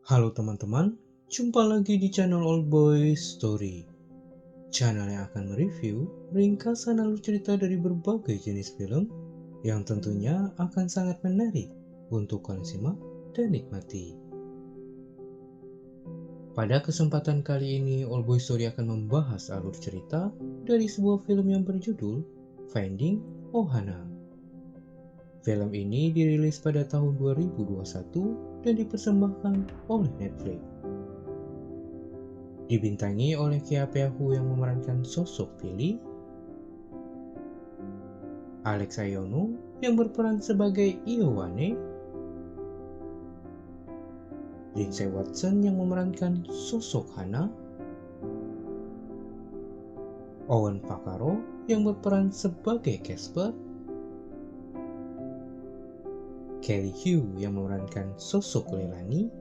Halo teman-teman, jumpa lagi di channel Old Boy Story. Channel yang akan mereview ringkasan alur cerita dari berbagai jenis film yang tentunya akan sangat menarik untuk kalian simak dan nikmati. Pada kesempatan kali ini, Old Boy Story akan membahas alur cerita dari sebuah film yang berjudul Finding Ohana. Film ini dirilis pada tahun 2021 dan dipersembahkan oleh Netflix. Dibintangi oleh Kia Peahu yang memerankan sosok Billy, Alex Ayono yang berperan sebagai Iowane, Lindsay Watson yang memerankan sosok Hana, Owen Fakaro yang berperan sebagai Casper, Kelly Hu yang memerankan sosok Leilani,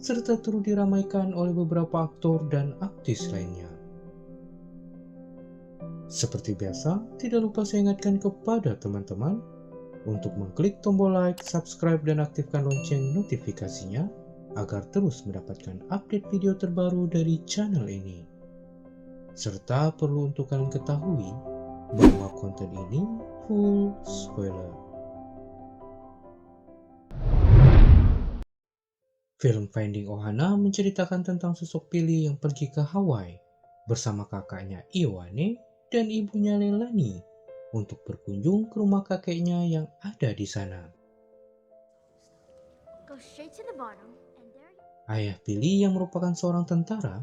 serta turut diramaikan oleh beberapa aktor dan aktris lainnya. Seperti biasa, tidak lupa saya ingatkan kepada teman-teman untuk mengklik tombol like, subscribe, dan aktifkan lonceng notifikasinya agar terus mendapatkan update video terbaru dari channel ini. Serta perlu untuk kalian ketahui bahwa konten ini full spoiler. Film Finding Ohana menceritakan tentang sosok Billy yang pergi ke Hawaii bersama kakaknya Iowane dan ibunya Leilani untuk berkunjung ke rumah kakeknya yang ada di sana. Ayah Billy yang merupakan seorang tentara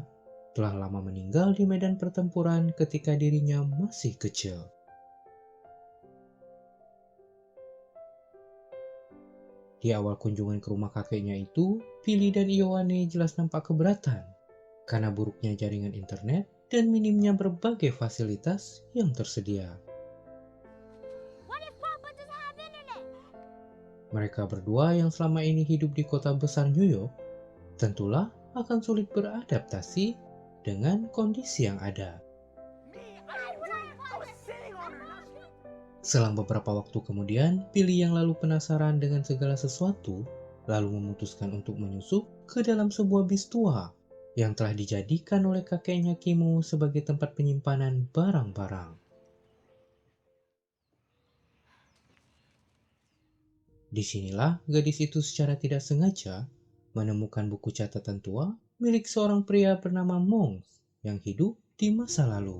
telah lama meninggal di medan pertempuran ketika dirinya masih kecil. Di awal kunjungan ke rumah kakeknya itu, Billy dan Iowane jelas nampak keberatan karena buruknya jaringan internet dan minimnya berbagai fasilitas yang tersedia. Mereka berdua yang selama ini hidup di kota besar New York, tentulah akan sulit beradaptasi dengan kondisi yang ada. Selang beberapa waktu kemudian, Billy yang lalu penasaran dengan segala sesuatu, lalu memutuskan untuk menyusup ke dalam sebuah bis tua yang telah dijadikan oleh kakeknya Kimo sebagai tempat penyimpanan barang-barang. Disinilah gadis itu secara tidak sengaja menemukan buku catatan tua milik seorang pria bernama Monks yang hidup di masa lalu.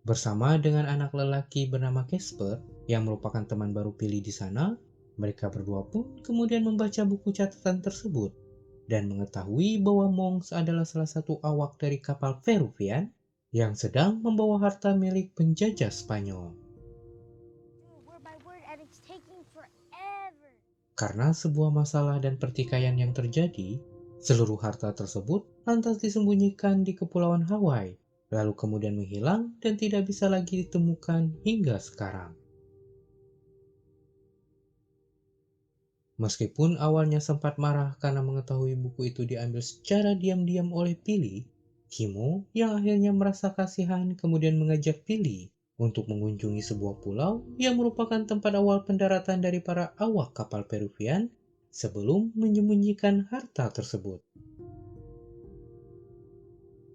Bersama dengan anak lelaki bernama Casper yang merupakan teman baru Billy di sana, mereka berdua pun kemudian membaca buku catatan tersebut dan mengetahui bahwa Monks adalah salah satu awak dari kapal Peruvian yang sedang membawa harta milik penjajah Spanyol. Karena sebuah masalah dan pertikaian yang terjadi, seluruh harta tersebut lantas disembunyikan di Kepulauan Hawaii, lalu kemudian menghilang dan tidak bisa lagi ditemukan hingga sekarang. Meskipun awalnya sempat marah karena mengetahui buku itu diambil secara diam-diam oleh Billy, Kimo yang akhirnya merasa kasihan kemudian mengajak Billy untuk mengunjungi sebuah pulau yang merupakan tempat awal pendaratan dari para awak kapal Peruvian sebelum menyembunyikan harta tersebut.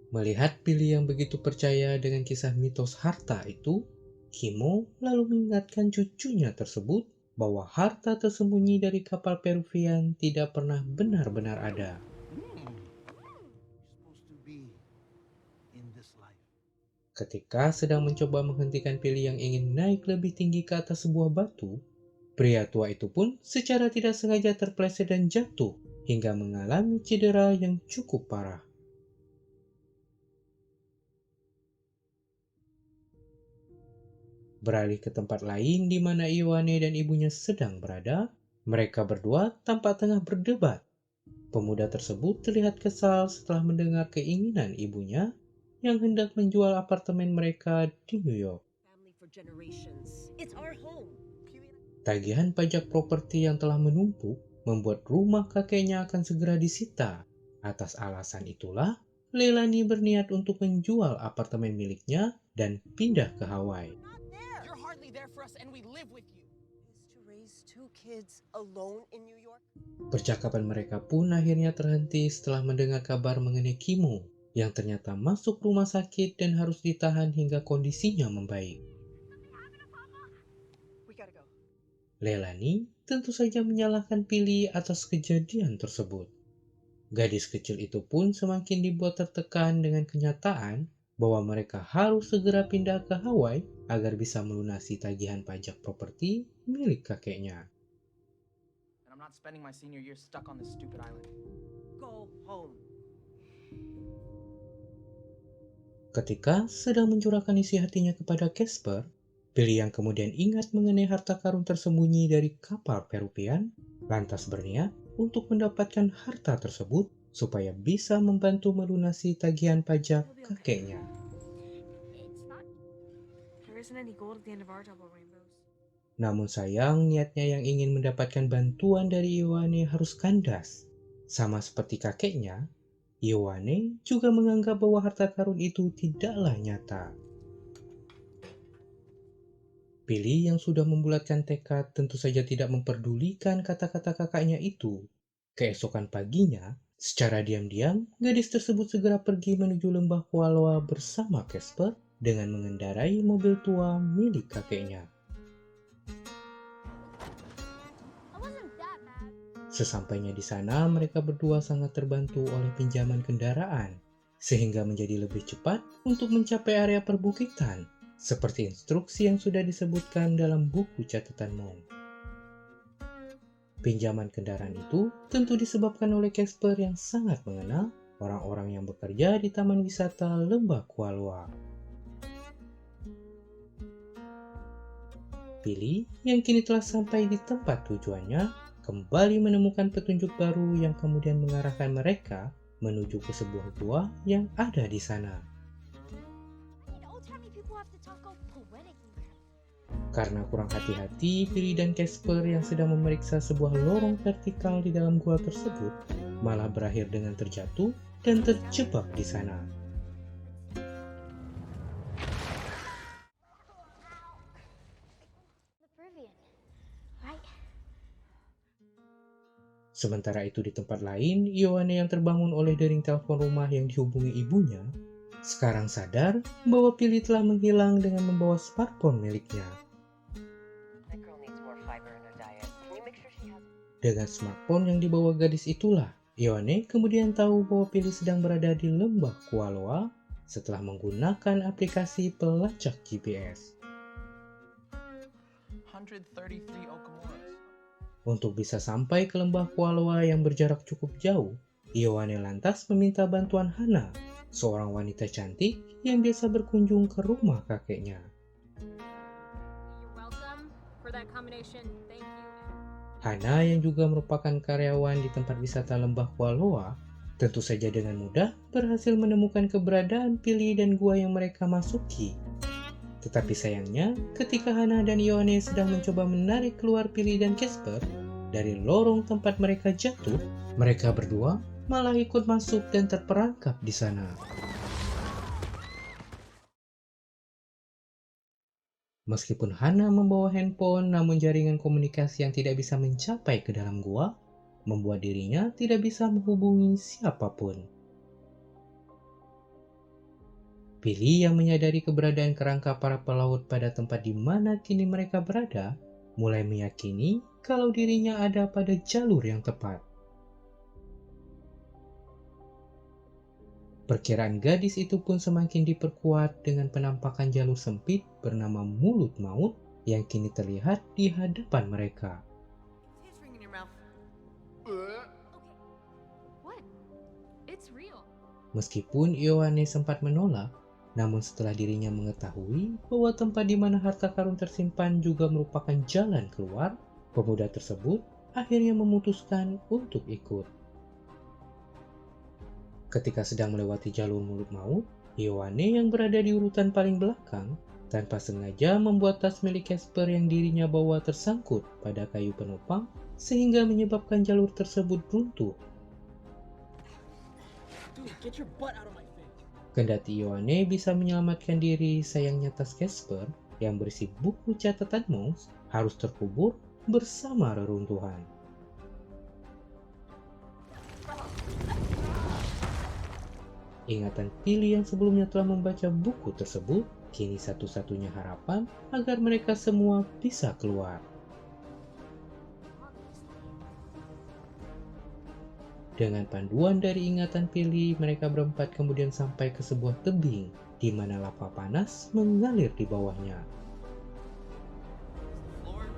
Melihat Billy yang begitu percaya dengan kisah mitos harta itu, Kimo lalu mengingatkan cucunya tersebut bahwa harta tersembunyi dari kapal Peruvian tidak pernah benar-benar ada. Ketika sedang mencoba menghentikan Billy yang ingin naik lebih tinggi ke atas sebuah batu, pria tua itu pun secara tidak sengaja terpeleset dan jatuh hingga mengalami cedera yang cukup parah. Beralih ke tempat lain di mana Iowane dan ibunya sedang berada, mereka berdua tampak tengah berdebat. Pemuda tersebut terlihat kesal setelah mendengar keinginan ibunya yang hendak menjual apartemen mereka di New York. Tagihan pajak properti yang telah menumpuk membuat rumah kakeknya akan segera disita. Atas alasan itulah, Leilani berniat untuk menjual apartemen miliknya dan pindah ke Hawaii. and we live with you. Is to raise 2 kids alone in New York? Percakapan mereka pun akhirnya terhenti setelah mendengar kabar mengenai Kimo yang ternyata masuk rumah sakit dan harus ditahan hingga kondisinya membaik. We gotta go. Leilani tentu saja menyalahkan Billy atas kejadian tersebut. Gadis kecil itu pun semakin dibuat tertekan dengan kenyataan bahwa mereka harus segera pindah ke Hawaii agar bisa melunasi tagihan pajak properti milik kakeknya. And I'm not spending my senior year stuck on this stupid island. Go home. Ketika sedang mencurahkan isi hatinya kepada Casper, Billy yang kemudian ingat mengenai harta karun tersembunyi dari kapal Peruvian, lantas berniat untuk mendapatkan harta tersebut supaya bisa membantu melunasi tagihan pajak kakeknya. There isn't any gold at the end of our double rainbows. Namun sayang, niatnya yang ingin mendapatkan bantuan dari Ioane harus kandas. Sama seperti kakeknya, Ioane juga menganggap bahwa harta karun itu tidaklah nyata. Billy yang sudah membulatkan tekad tentu saja tidak memperdulikan kata-kata kakaknya itu. Keesokan paginya, secara diam-diam, gadis tersebut segera pergi menuju lembah Kualoa bersama Casper dengan mengendarai mobil tua milik kakeknya. Sesampainya di sana, mereka berdua sangat terbantu oleh pinjaman kendaraan, sehingga menjadi lebih cepat untuk mencapai area perbukitan, seperti instruksi yang sudah disebutkan dalam buku catatan Monk. Pinjaman kendaraan itu tentu disebabkan oleh Casper yang sangat mengenal orang-orang yang bekerja di Taman Wisata Lembah Kualoa. Billy yang kini telah sampai di tempat tujuannya kembali menemukan petunjuk baru yang kemudian mengarahkan mereka menuju ke sebuah gua yang ada di sana. Karena kurang hati-hati, Billy dan Casper yang sedang memeriksa sebuah lorong vertikal di dalam gua tersebut malah berakhir dengan terjatuh dan terjebak di sana. Sementara itu di tempat lain, Ioane yang terbangun oleh dering telepon rumah yang dihubungi ibunya, sekarang sadar bahwa Billy telah menghilang dengan membawa smartphone miliknya. Dengan smartphone yang dibawa gadis itulah, Ioane kemudian tahu bahwa Billy sedang berada di lembah Kualoa setelah menggunakan aplikasi pelacak GPS. 133 Okamuras. Untuk bisa sampai ke lembah Kualoa yang berjarak cukup jauh, Ioane lantas meminta bantuan Hana, seorang wanita cantik yang biasa berkunjung ke rumah kakeknya. You're welcome for that combination. Thank you. Hana yang juga merupakan karyawan di tempat wisata lembah Kualoa, tentu saja dengan mudah berhasil menemukan keberadaan Billy dan gua yang mereka masuki. Tetapi sayangnya, ketika Hana dan Ioane sedang mencoba menarik keluar Billy dan Casper dari lorong tempat mereka jatuh, mereka berdua malah ikut masuk dan terperangkap di sana. Meskipun Hana membawa handphone, namun jaringan komunikasi yang tidak bisa mencapai ke dalam gua membuat dirinya tidak bisa menghubungi siapapun. Billy yang menyadari keberadaan kerangka para pelaut pada tempat di mana kini mereka berada, mulai meyakini kalau dirinya ada pada jalur yang tepat. Perkiraan gadis itu pun semakin diperkuat dengan penampakan jalur sempit bernama Mulut Maut yang kini terlihat di hadapan mereka. Taste ring in your mouth. What? It's real. Meskipun Ioane sempat menolak, namun setelah dirinya mengetahui bahwa tempat di mana harta karun tersimpan juga merupakan jalan keluar, pemuda tersebut akhirnya memutuskan untuk ikut. Ketika sedang melewati jalur Mulut Maut, Ioane yang berada di urutan paling belakang tanpa sengaja membuat tas milik Casper yang dirinya bawa tersangkut pada kayu penopang sehingga menyebabkan jalur tersebut runtuh. Dude, get your butt out of my face. Kendati Ioane bisa menyelamatkan diri, sayangnya tas Casper yang berisi buku catatan Monks harus terkubur bersama reruntuhan. Ingatan Pili yang sebelumnya telah membaca buku tersebut kini satu-satunya harapan agar mereka semua bisa keluar. Dengan panduan dari ingatan Pili, mereka berempat kemudian sampai ke sebuah tebing di mana lava panas mengalir di bawahnya. Lord,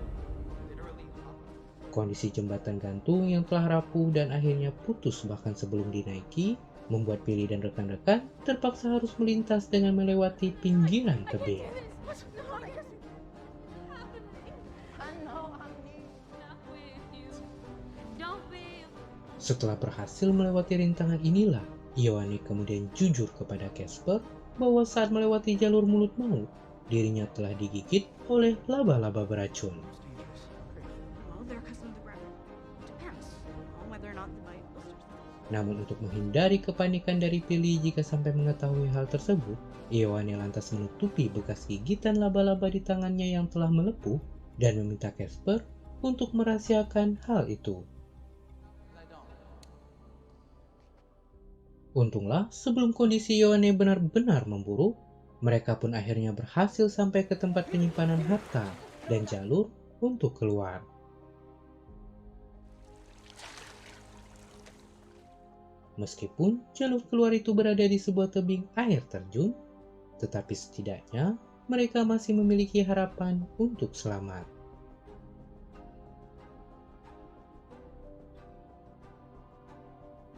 literally lava. Kondisi jembatan gantung yang telah rapuh dan akhirnya putus bahkan sebelum dinaiki, membuat Pili dan rekan-rekan terpaksa harus melintas dengan melewati pinggiran tebing. Setelah berhasil melewati rintangan inilah, Ioane kemudian jujur kepada Casper bahwa saat melewati jalur mulut maut, dirinya telah digigit oleh laba-laba beracun. Well, they're accustomed to ground. Depends on whether or not the bite blisters them. Namun untuk menghindari kepanikan dari Pili jika sampai mengetahui hal tersebut, Ioane lantas menutupi bekas gigitan laba-laba di tangannya yang telah melepuh dan meminta Casper untuk merahasiakan hal itu. I don't. Untunglah, sebelum kondisi Ioane benar-benar memburuk, mereka pun akhirnya berhasil sampai ke tempat penyimpanan harta dan jalur untuk keluar. Meskipun jalur keluar itu berada di sebuah tebing air terjun, tetapi setidaknya mereka masih memiliki harapan untuk selamat.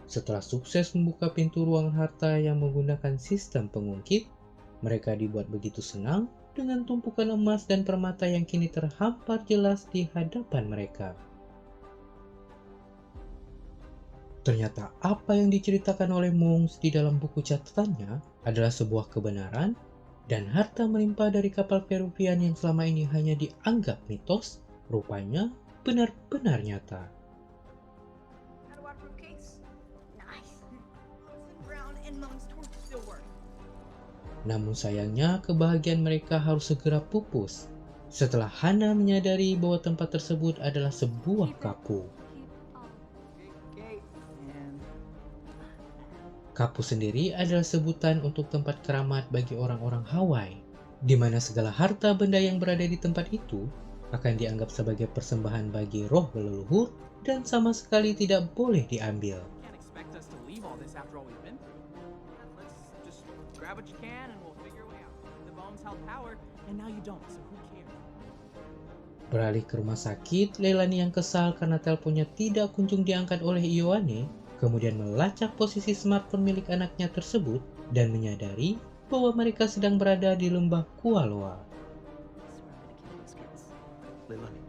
Setelah sukses membuka pintu ruangan harta yang menggunakan sistem pengungkit, mereka dibuat begitu senang dengan tumpukan emas dan permata yang kini terhampar jelas di hadapan mereka. Ternyata apa yang diceritakan oleh Monks di dalam buku catatannya adalah sebuah kebenaran, dan harta melimpah dari kapal Peruvian yang selama ini hanya dianggap mitos, rupanya benar-benar nyata. How do I prove case? Nice. Hudson Brown and Moan's torch still work. Namun sayangnya kebahagiaan mereka harus segera pupus setelah Hana menyadari bahwa tempat tersebut adalah sebuah kapu. Gate and Kapu sendiri adalah sebutan untuk tempat keramat bagi orang-orang Hawaii, di mana segala harta benda yang berada di tempat itu akan dianggap sebagai persembahan bagi roh leluhur dan sama sekali tidak boleh diambil. can't expect us to leave all this after all we've been through. Let's just grab what you can and we'll figure a way out. The bones held power, and now you don't, so who cares? Beralih ke rumah sakit, Leilani yang kesal karena teleponnya tidak kunjung diangkat oleh Ioane, kemudian melacak posisi smartphone milik anaknya tersebut dan menyadari bahwa mereka sedang berada di lembah Kualoa. Leilani.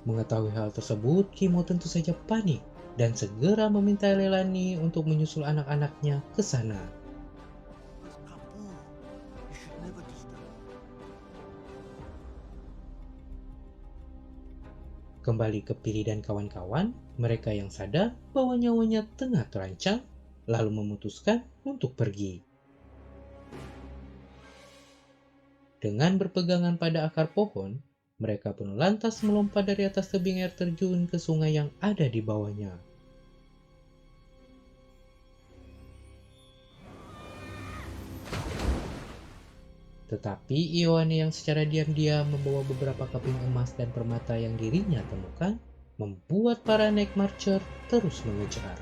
Mengetahui hal tersebut, Kimo tentu saja panik dan segera meminta Leilani untuk menyusul anak-anaknya ke sana. Kembali ke Pili dan kawan-kawan, mereka yang sadar bahwa nyawanya tengah terancam, lalu memutuskan untuk pergi. Dengan berpegangan pada akar pohon, mereka pun lantas melompat dari atas tebing air terjun ke sungai yang ada di bawahnya. Tetapi Ioane yang secara diam-diam membawa beberapa keping emas dan permata yang dirinya temukan, membuat para Night Marcher terus mengejar.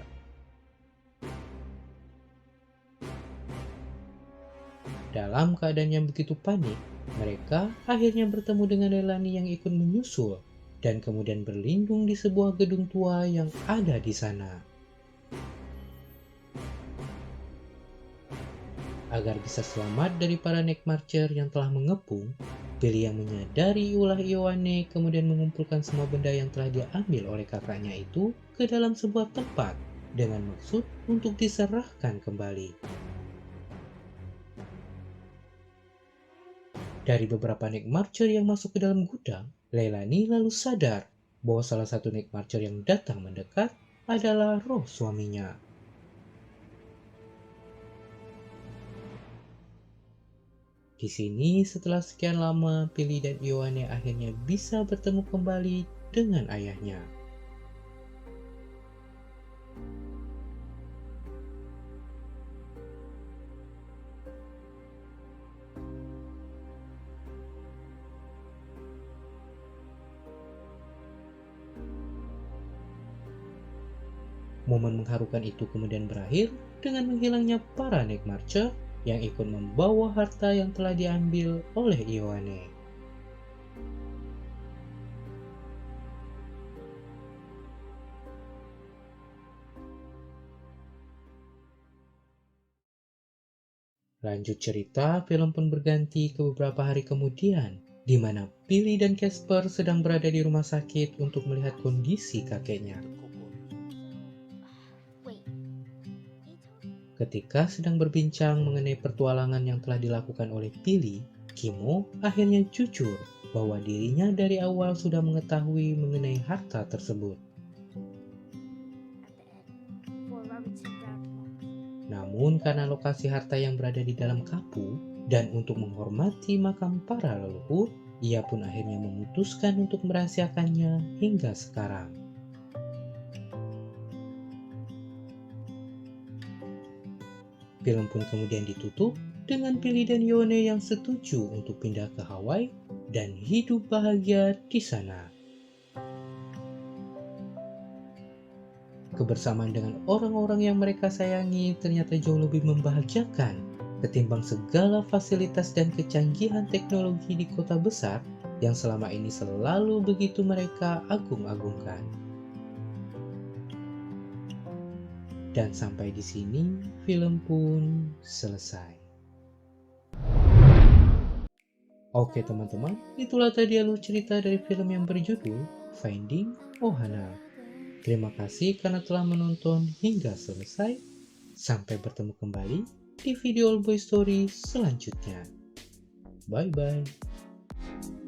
Dalam keadaan yang begitu panik, mereka akhirnya bertemu dengan Leilani yang ikut menyusul dan kemudian berlindung di sebuah gedung tua yang ada di sana. Agar bisa selamat dari para Night Marcher yang telah mengepung, Pili yang menyadari ulah Ioane kemudian mengumpulkan semua benda yang telah diambil oleh kakaknya itu ke dalam sebuah tempat dengan maksud untuk diserahkan kembali. Dari beberapa Night Marcher yang masuk ke dalam gudang, Leilani lalu sadar bahwa salah satu Night Marcher yang datang mendekat adalah roh suaminya. Di sini setelah sekian lama, Billy dan Ioane akhirnya bisa bertemu kembali dengan ayahnya. Momen mengharukan itu kemudian berakhir dengan menghilangnya para Neckmarcher yang ikut membawa harta yang telah diambil oleh Ioane. Lanjut cerita, film pun berganti ke beberapa hari kemudian, di mana Billy dan Casper sedang berada di rumah sakit untuk melihat kondisi kakeknya. Wait. Ketika sedang berbincang mengenai pertualangan yang telah dilakukan oleh Billy, Kimo akhirnya jujur bahwa dirinya dari awal sudah mengetahui mengenai harta tersebut. Namun karena lokasi harta yang berada di dalam kapu dan untuk menghormati makam para leluhur, ia pun akhirnya memutuskan untuk merahasiakannya hingga sekarang. Film pun kemudian ditutup dengan Billy dan Ioane yang setuju untuk pindah ke Hawaii dan hidup bahagia di sana. Kebersamaan dengan orang-orang yang mereka sayangi ternyata jauh lebih membahagiakan ketimbang segala fasilitas dan kecanggihan teknologi di kota besar yang selama ini selalu begitu mereka agung-agungkan. Dan sampai di sini, film pun selesai. Oke teman-teman, itulah tadi alur cerita dari film yang berjudul Finding Ohana. Terima kasih karena telah menonton hingga selesai. Sampai bertemu kembali di video All Boy Story selanjutnya. Bye-bye.